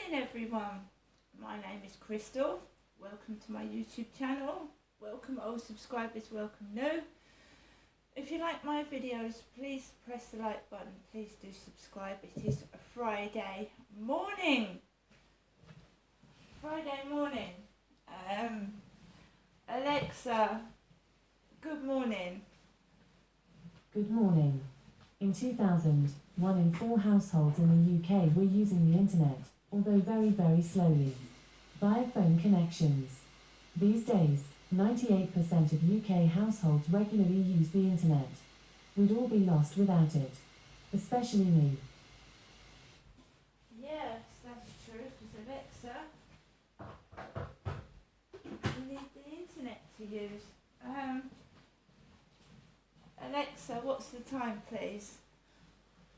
morning everyone, my name is Crystal. Welcome to my YouTube channel. Welcome old subscribers, welcome new. If you like my videos, please press the like button, please do subscribe. It is a Friday morning. Alexa, good morning. Good morning. In 2000, 1 in 4 households in the UK were using the internet, although very, very slowly, via phone connections. These days, 98% of UK households regularly use the internet. We'd all be lost without it. Especially me. Yes, that's true, because Alexa, you need the internet to use. Alexa, what's the time, please?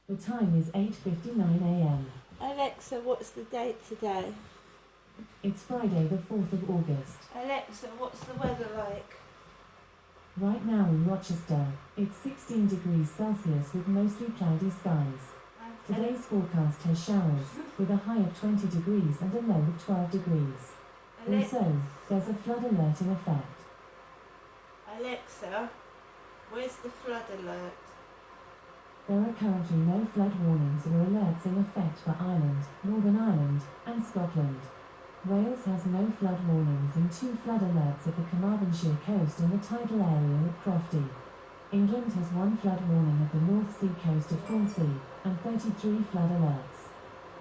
The time is 8:59 a.m. Alexa, what's the date today? It's Friday the 4th of August. Alexa, what's the weather like? Right now in Rochester, it's 16 degrees Celsius with mostly cloudy skies. Today's forecast has showers, with a high of 20 degrees and a low of 12 degrees. Also, there's a flood alert in effect. Alexa, where's the flood alert? There are currently no flood warnings or alerts in effect for Ireland, Northern Ireland, and Scotland. Wales has no flood warnings and 2 flood alerts at the Carmarthenshire coast and the tidal area at Crofty. England has 1 flood warning at the North Sea coast of Hornsea, and 33 flood alerts.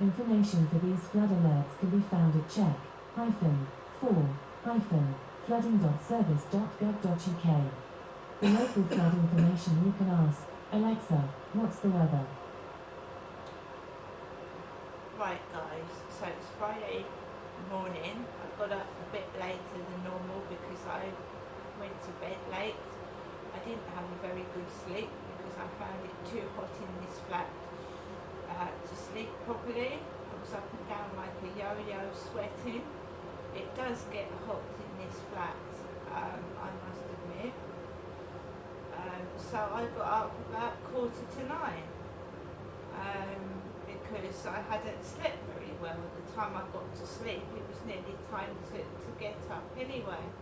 Information for these flood alerts can be found at check-for-flooding.service.gov.uk. For local flood information you can ask, Alexa, what's the weather? Right guys, so it's Friday morning. I've got up a bit later than normal because I went to bed late. I didn't have a very good sleep because I found it too hot in this flat to sleep properly. I was up and down like a yo-yo sweating. It does get hot in this flat, I must admit. So I got up about 8:45 because I hadn't slept very well. At the time I got to sleep, it was nearly time to get up anyway.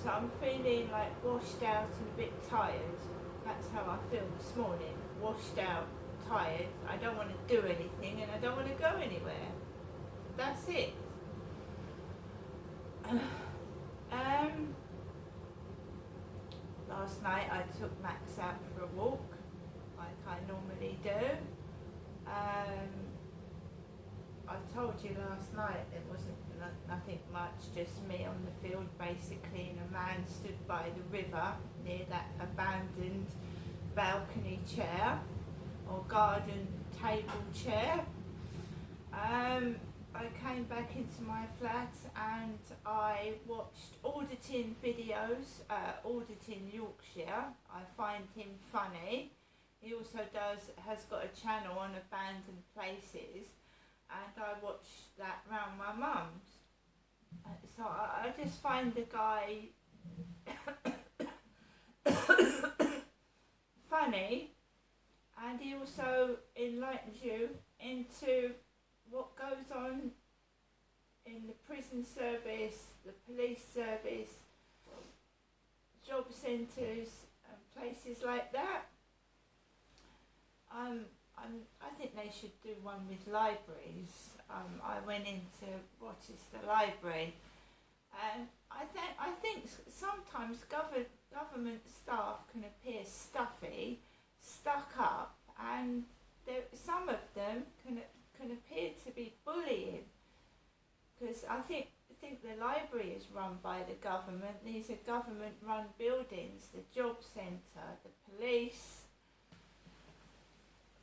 So I'm feeling like washed out and a bit tired. That's how I feel this morning. Washed out, tired. I don't want to do anything and I don't want to go anywhere. That's it. Last night I took Max out for a walk, like I normally do. I told you last night it wasn't nothing much, just me on the field basically, and a man stood by the river near that abandoned balcony chair or garden table chair. I came back into my flat and I watched Auditing videos, Auditing Yorkshire. I find him funny. He also has got a channel on abandoned places, and I watched that round my mum's. So I just find the guy funny, and he also enlightens you into what goes on in the prison service, the police service, job centres and places like that. I think they should do one with libraries. I went into Rochester Library, and I think sometimes government staff can appear stuffy, stuck up, and some of them can appear to be bullying, because I think the library is run by the government. These are government run buildings, the job centre, the police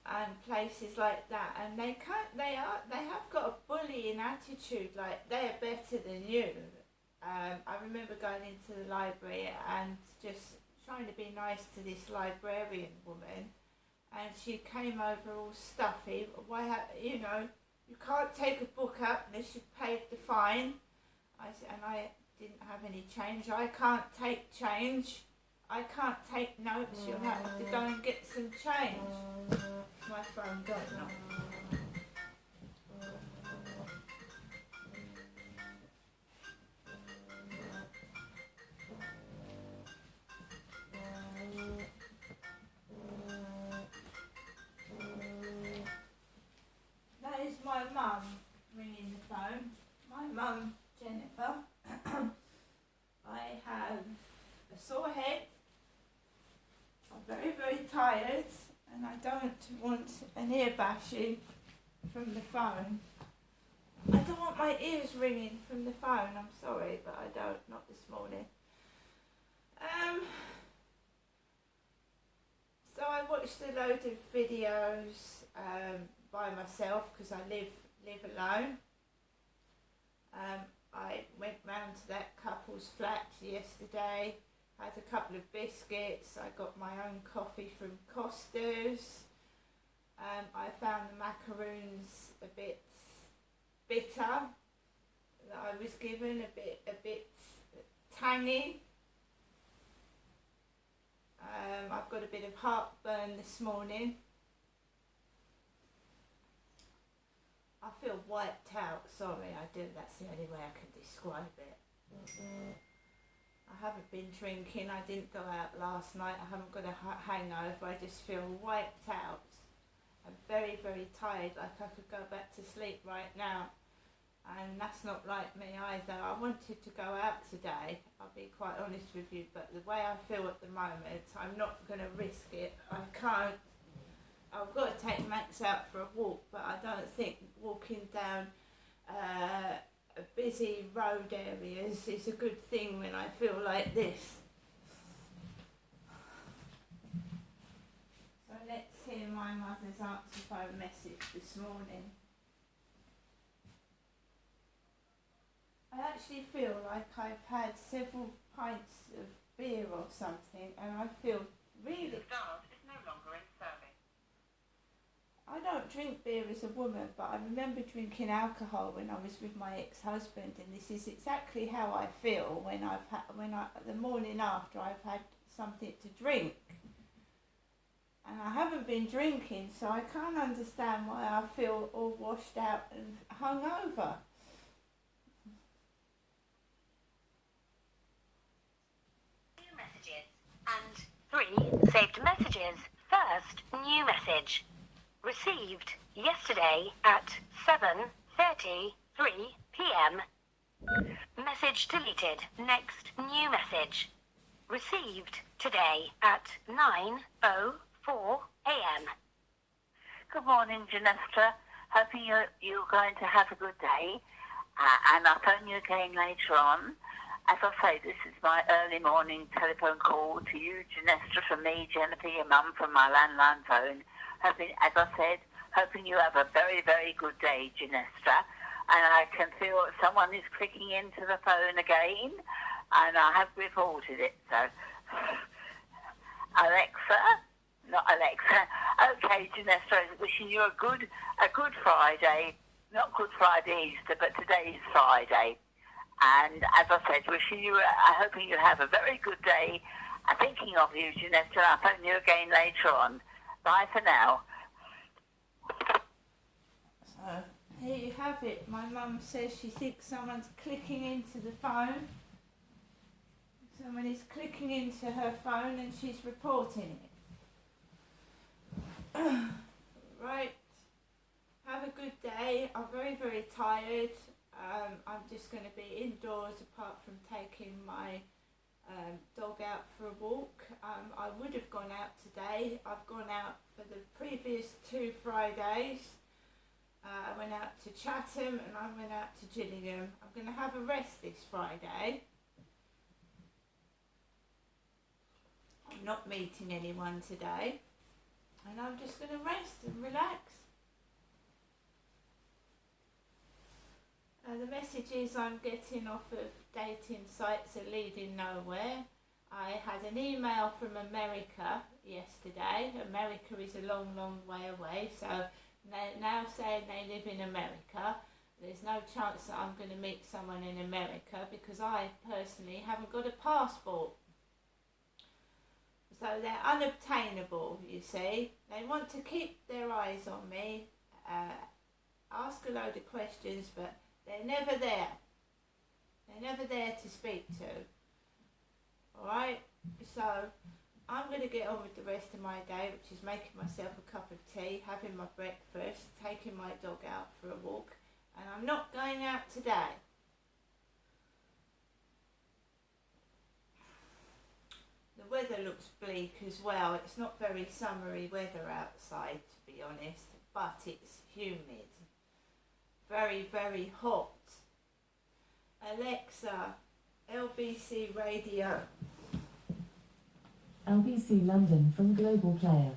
and places like that, and they have got a bullying attitude, like they're better than you. I remember going into the library and just trying to be nice to this librarian woman, and she came over all stuffy. Why, you can't take a book out unless you've paid the fine. I didn't have any change. I can't take change. I can't take notes. You'll have to go and get some change. My phone going off. my mum ringing the phone. My mum, Jennifer. I have a sore head. I'm very, very tired, and I don't want an ear bashing from the phone. I don't want my ears ringing from the phone. I'm sorry, but I don't. Not this morning. So I watched a load of videos by myself because I live alone. I went round to that couple's flat yesterday, had a couple of biscuits, I got my own coffee from Costa's. I found the macaroons a bit bitter that I was given, a bit tangy. I've got a bit of heartburn this morning. I feel wiped out, sorry, I do, that's the only way I can describe it. I haven't been drinking, I didn't go out last night, I haven't got a hangover, I just feel wiped out. I'm very, very tired, like I could go back to sleep right now. And that's not like me either. I wanted to go out today, I'll be quite honest with you, but the way I feel at the moment, I'm not going to risk it. I can't. I've got to take Max out for a walk, but I don't think walking down a busy road areas is a good thing when I feel like this. So let's hear my mother's answer phone message this morning. I actually feel like I've had several pints of beer or something, and I feel really... The staff is no longer in service. I don't drink beer as a woman, but I remember drinking alcohol when I was with my ex-husband, and this is exactly how I feel when the morning after I've had something to drink. And I haven't been drinking, so I can't understand why I feel all washed out and hungover. And 3 saved messages. First, new message. Received yesterday at 7:33 p.m. Message deleted. Next, new message. Received today at 9:04 a.m. Good morning, Janessa. Hoping you're going to have a good day. And I'll phone you again later on. As I say, this is my early morning telephone call to you, Janessa, from me, Jennifer, your mum, from my landline phone. Hoping, as I said, hoping you have a very, very good day, Janessa. And I can feel someone is clicking into the phone again, and I have reported it. So, Alexa, not Alexa. Okay, Janessa, wishing you a good Friday. Not Good Friday Easter, but today is Friday. And as I said, wishing you, hoping you have a very good day. I'm thinking of you, Janessa. I'll phone you again later on. Bye for now. So, here you have it. My mum says she thinks someone's clicking into the phone. Someone is clicking into her phone and she's reporting it. Right. Have a good day. I'm very, very tired. I'm just going to be indoors apart from taking my dog out for a walk. I would have gone out today. I've gone out for the previous 2 Fridays. I went out to Chatham and I went out to Gillingham. I'm going to have a rest this Friday. I'm not meeting anyone today. And I'm just going to rest and relax. The messages I'm getting off of dating sites are leading nowhere. I had an email from America yesterday. America is a long, long way away, so they're now saying they live in America. There's no chance that I'm going to meet someone in America because I personally haven't got a passport. So they're unobtainable, you see. They want to keep their eyes on me, ask a load of questions, but they're never there. They're never there to speak to. Alright? So, I'm going to get on with the rest of my day, which is making myself a cup of tea, having my breakfast, taking my dog out for a walk, and I'm not going out today. The weather looks bleak as well. It's not very summery weather outside, to be honest, but it's humid. Very, very hot. Alexa, LBC Radio. LBC London from Global Player.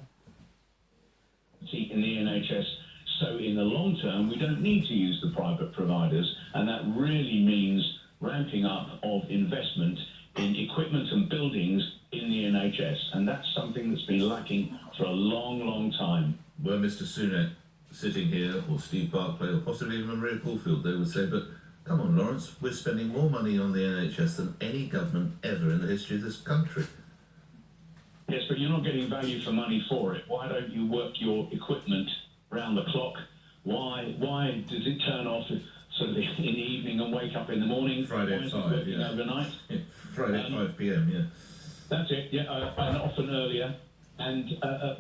In the NHS, so in the long term we don't need to use the private providers, and that really means ramping up of investment in equipment and buildings in the NHS, and that's something that's been lacking for a long time. Were Mr. Sunak sitting here, or Steve Barclay, or possibly even Maria Caulfield, they would say, but come on, Lawrence, we're spending more money on the NHS than any government ever in the history of this country. Yes, but you're not getting value for money for it. Why don't you work your equipment round the clock? Why does it turn off sort of in the evening and wake up in the morning? Friday at 5, yeah. Overnight? Yeah, Friday at 5 p.m, yeah. That's it, yeah, and often earlier. And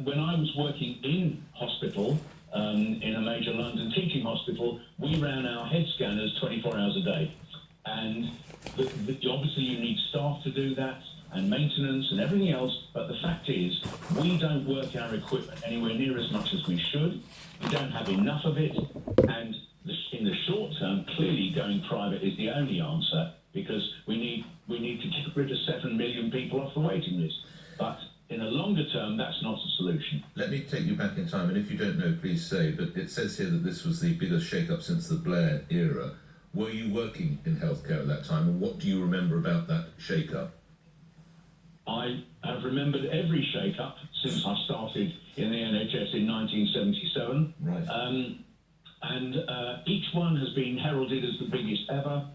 when I was working in hospital, in a major London teaching hospital, we ran our head scanners 24 hours a day. And obviously you need staff to do that, and maintenance and everything else, but the fact is, we don't work our equipment anywhere near as much as we should. We don't have enough of it, and in the short term, clearly going private is the only answer, because we need to get rid of 7 million people off the waiting list. But in the longer term, that's not a solution. Let me take you back in time, and if you don't know, please say, but it says here that this was the biggest shake-up since the Blair era. Were you working in healthcare at that time, and what do you remember about that shake-up? I have remembered every shake-up since I started in the NHS in 1977. Right. And each one has been heralded as the biggest ever.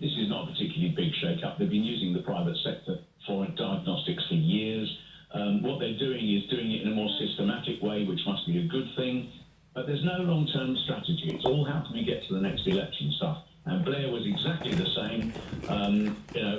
This is not a particularly big shake-up. They've been using the private sector for diagnostics for years. What they're doing is doing it in a more systematic way, which must be a good thing. But there's no long-term strategy. It's all how can we get to the next election stuff. And Blair was exactly the same.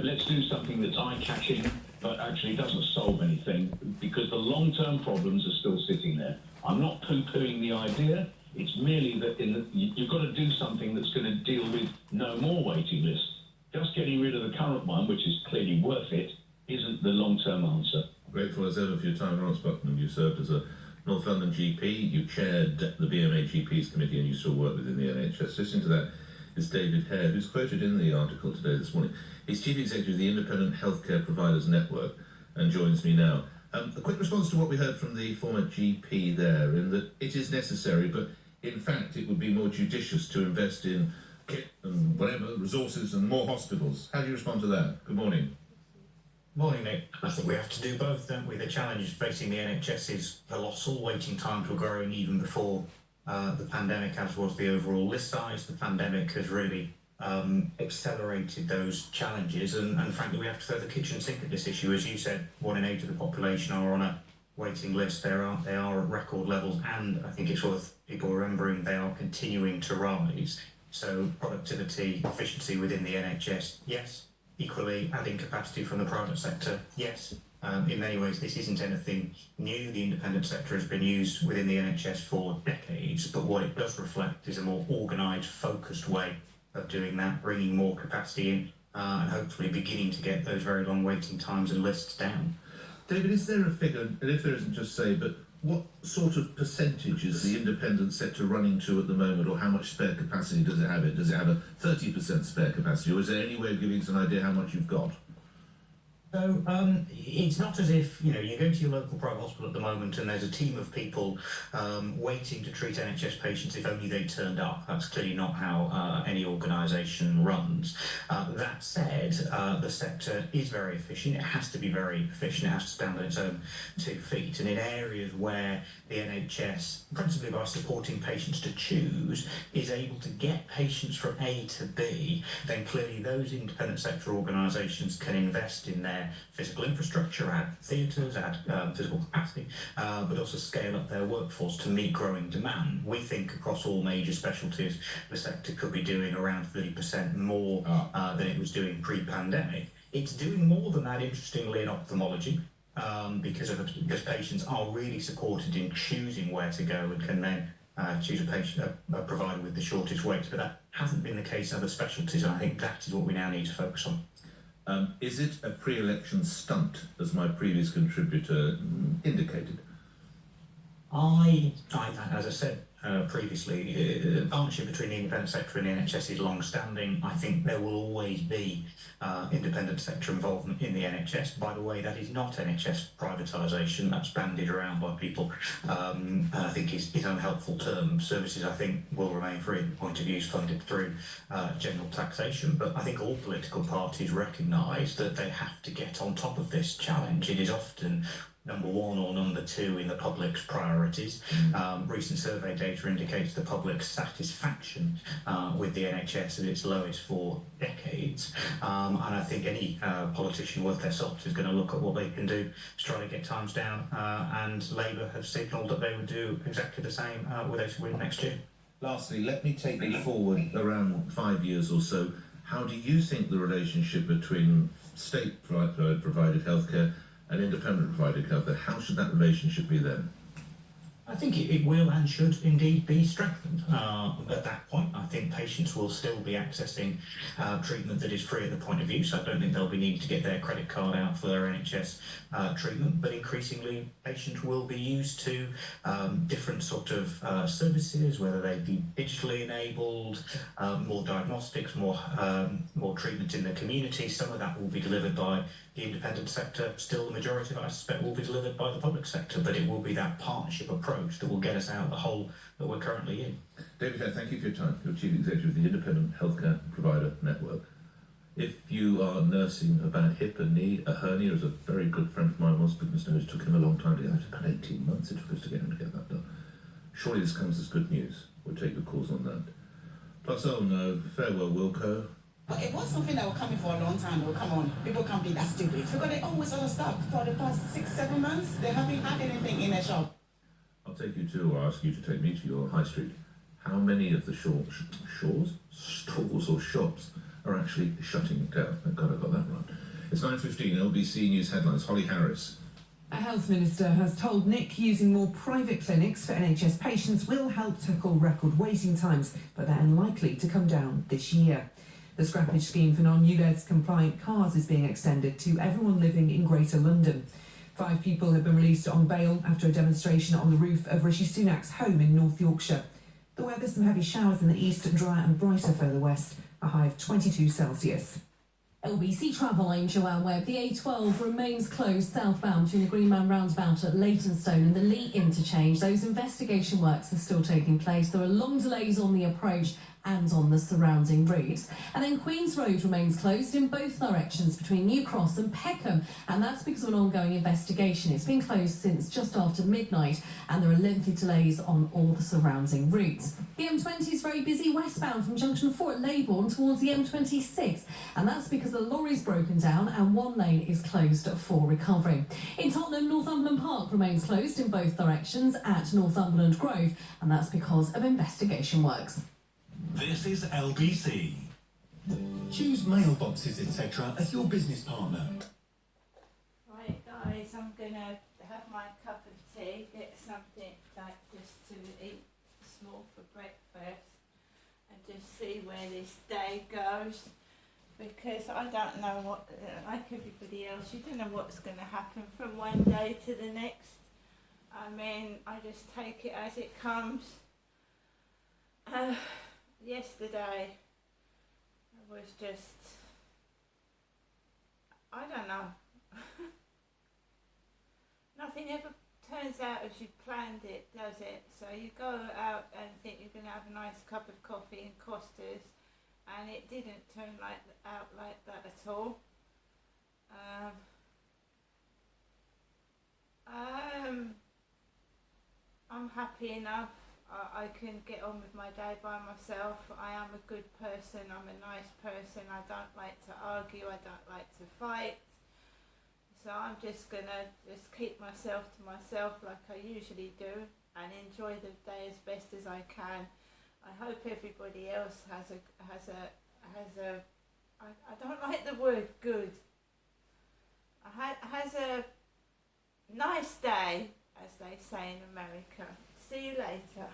Let's do something that's eye-catching, but actually doesn't solve anything, because the long-term problems are still sitting there. I'm not poo-pooing the idea. It's merely that you've got to do something that's going to deal with no more waiting lists. Just getting rid of the current one, which is clearly worth it, isn't the long-term answer. Grateful as ever for your time, Lawrence Buckingham. You served as a North London GP, you chaired the BMA GPs committee, and you still work within the NHS. Listening to that is David Hare, who's quoted in the article today this morning. He's Chief Executive of the Independent Healthcare Providers Network and joins me now. A quick response to what we heard from the former GP there, in that it is necessary, but in fact it would be more judicious to invest in kit and whatever, resources and more hospitals. How do you respond to that? Good morning. Morning, Nick. I think we have to do both, don't we? The challenge facing the NHS is colossal. Waiting times were growing even before the pandemic, as was the overall list size. The pandemic has really accelerated those challenges, and frankly, we have to throw the kitchen sink at this issue. As you said, 1 in 8 of the population are on a waiting list. They are at record levels, and I think it's worth people remembering they are continuing to rise. So productivity, efficiency within the NHS, yes. Equally, adding capacity from the private sector, yes. In many ways, this isn't anything new. The independent sector has been used within the NHS for decades, but what it does reflect is a more organised, focused way of doing that, bringing more capacity in, and hopefully beginning to get those very long waiting times and lists down. David, is there a figure, and if there isn't, just say, but what sort of percentage is the independent sector running to at the moment, or how much spare capacity does it have? Does it have a 30% spare capacity, or is there any way of giving us an idea how much you've got? So it's not as if, you go to your local private hospital at the moment and there's a team of people waiting to treat NHS patients if only they turned up. That's clearly not how any organisation runs. That said, the sector is very efficient. It has to be very efficient. It has to stand on its own 2 feet. And in areas where the NHS, principally by supporting patients to choose, is able to get patients from A to B, then clearly those independent sector organisations can invest in their physical infrastructure, add theatres, add physical capacity, but also scale up their workforce to meet growing demand. We think across all major specialties, the sector could be doing around 30% more than it was doing pre-pandemic. It's doing more than that, interestingly, in ophthalmology. because patients are really supported in choosing where to go and can then choose a provider with the shortest waits. But that hasn't been the case in other specialties, and I think that is what we now need to focus on. Is it a pre-election stunt, as my previous contributor indicated? As I said previously, the partnership between the independent sector and the NHS is long-standing. I think there will always be independent sector involvement in the NHS. By the way, that is not NHS privatisation. That's bandied around by people, and I think is an unhelpful term. Services, I think, will remain free at the point of views funded through general taxation. But I think all political parties recognise that they have to get on top of this challenge. It is often number one or number two in the public's priorities. Recent survey data indicates the public's satisfaction with the NHS at its lowest for decades. And I think any politician worth their salt is going to look at what they can do to try to get times down. And Labour have signalled that they would do exactly the same with they win next year. Lastly, let me take you forward around 5 years or so. How do you think the relationship between state-provided healthcare and independent provided healthcare, how should that relationship be then? I think it will and should indeed be strengthened. At that point, I think patients will still be accessing treatment that is free at the point of use. I don't think they'll be needing to get their credit card out for their NHS treatment, but increasingly patients will be used to different sort of services, whether they be digitally enabled, more diagnostics, more treatment in the community. Some of that will be delivered by the independent sector. Still, the majority of it, I suspect, will be delivered by the public sector, but it will be that partnership approach that will get us out of the hole that we're currently in. David Hare, thank you for your time. You're Chief Executive of the Independent Healthcare Provider Network. If you are nursing a bad hip and knee, a hernia, as a very good friend of mine was, goodness knows, it took him a long time to get that. It was about 18 months it took us to get him to get that done. Surely this comes as good news. We'll take your calls on that. Plus, oh no, farewell Wilco. But it was something that was coming for a long time, though. Come on, people can't be that stupid. Because they always overstock. For the past 6-7 months, they haven't had anything in their shop. I'll take you to, or ask you to take me to your high street. How many of the stalls or shops are actually shutting down? Thank God I got that right. It's 9:15, LBC News headlines. Holly Harris. A health minister has told Nick using more private clinics for NHS patients will help tackle record waiting times, but they're unlikely to come down this year. The scrappage scheme for non-ULEZ compliant cars is being extended to everyone living in Greater London. 5 people have been released on bail after a demonstration on the roof of Rishi Sunak's home in North Yorkshire. The weather, some heavy showers in the east, drier and brighter further west, a high of 22 Celsius. LBC Travel, I'm Joanne Webb. The A12 remains closed southbound between the Greenman roundabout at Leytonstone and the Lee interchange. Those investigation works are still taking place. There are long delays on the approach and on the surrounding routes. And then Queen's Road remains closed in both directions between New Cross and Peckham, and that's because of an ongoing investigation. It's been closed since just after midnight, and there are lengthy delays on all the surrounding routes. The M20 is very busy westbound from Junction 4 at Leybourne towards the M26, and that's because the lorry's broken down and one lane is closed for recovery. In Tottenham, Northumberland Park remains closed in both directions at Northumberland Grove, and that's because of investigation works. This is LBC. Choose mailboxes, etc. as your business partner. Right, guys, I'm gonna have my cup of tea, get something like just to eat small for breakfast, and just see where this day goes. Because I don't know what, like everybody else, you don't know what's going to happen from one day to the next. I mean, I just take it as it comes. Yesterday was just, I don't know. Nothing ever turns out as you planned it, does it? So you go out and think you're going to have a nice cup of coffee in Costa's, and it didn't turn out like that at all. I'm happy enough. I can get on with my day by myself. I am a good person, I'm a nice person, I don't like to argue, I don't like to fight. So I'm just gonna keep myself to myself like I usually do and enjoy the day as best as I can. I hope everybody else has a I don't like the word good. Has a nice day, as they say in America. See you later.